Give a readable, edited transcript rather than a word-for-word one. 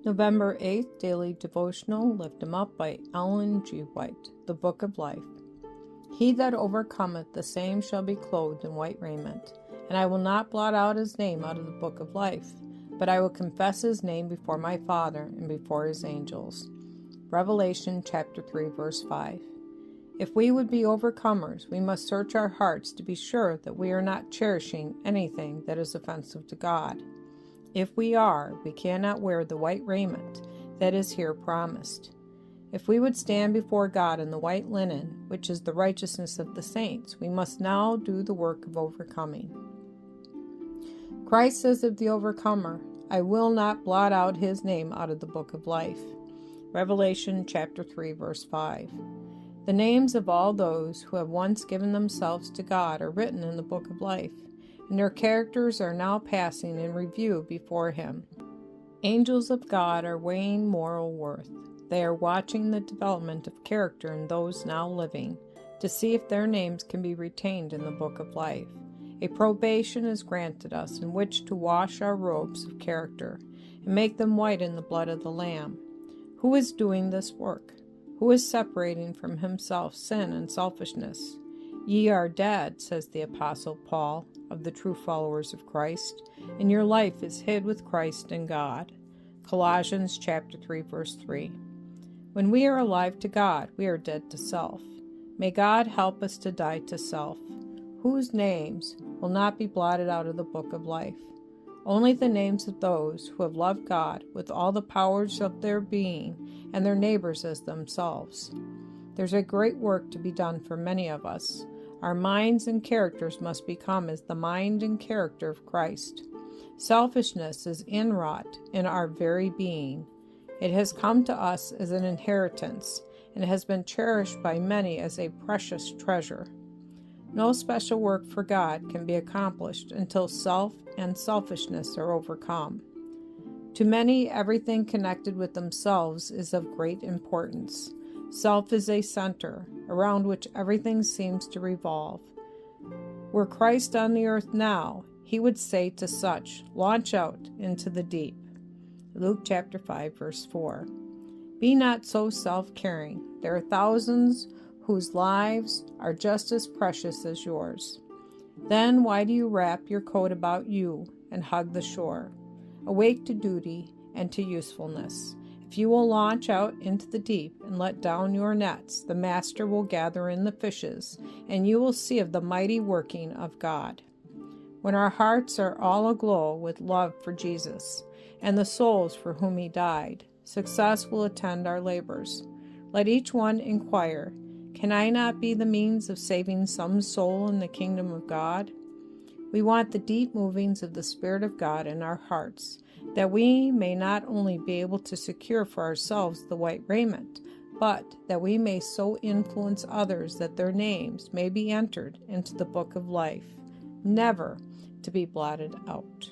November 8th, Daily Devotional, Lift Him Up by Ellen G. White, the Book of Life. He that overcometh, the same shall be clothed in white raiment, and I will not blot out his name out of the book of life, but I will confess his name before my Father and before his angels. Revelation chapter 3, verse 5. If we would be overcomers, we must search our hearts to be sure that we are not cherishing anything that is offensive to God. If we are, we cannot wear the white raiment that is here promised. If we would stand before God in the white linen, which is the righteousness of the saints, we must now do the work of overcoming. Christ says of the overcomer, I will not blot out his name out of the book of life. Revelation chapter 3, verse 5. The names of all those who have once given themselves to God are written in the book of life, and their characters are now passing in review before him. Angels of God are weighing moral worth. They are watching the development of character in those now living to see if their names can be retained in the book of life. A probation is granted us in which to wash our robes of character and make them white in the blood of the Lamb. Who is doing this work? Who is separating from himself sin and selfishness? Ye are dead, says the Apostle Paul, of the true followers of Christ, and your life is hid with Christ in God. Colossians chapter 3, verse 3. When we are alive to God, we are dead to self. May God help us to die to self, whose names will not be blotted out of the book of life. Only the names of those who have loved God with all the powers of their being and their neighbors as themselves. There's a great work to be done for many of us. Our minds and characters must become as the mind and character of Christ. Selfishness is inwrought in our very being. It has come to us as an inheritance and has been cherished by many as a precious treasure. No special work for God can be accomplished until self and selfishness are overcome. To many, everything connected with themselves is of great importance. Self is a center around which everything seems to revolve. Were Christ on the earth now, he would say to such, launch out into the deep. Luke chapter 5, verse 4. Be not so self-caring. There are thousands whose lives are just as precious as yours. Then why do you wrap your coat about you and hug the shore? Awake to duty and to usefulness. If you will launch out into the deep and let down your nets, the Master will gather in the fishes, and you will see of the mighty working of God. When our hearts are all aglow with love for Jesus and the souls for whom he died, success will attend our labors. Let each one inquire, can I not be the means of saving some soul in the kingdom of God? We want the deep movings of the Spirit of God in our hearts, that we may not only be able to secure for ourselves the white raiment, but that we may so influence others that their names may be entered into the book of life, never to be blotted out.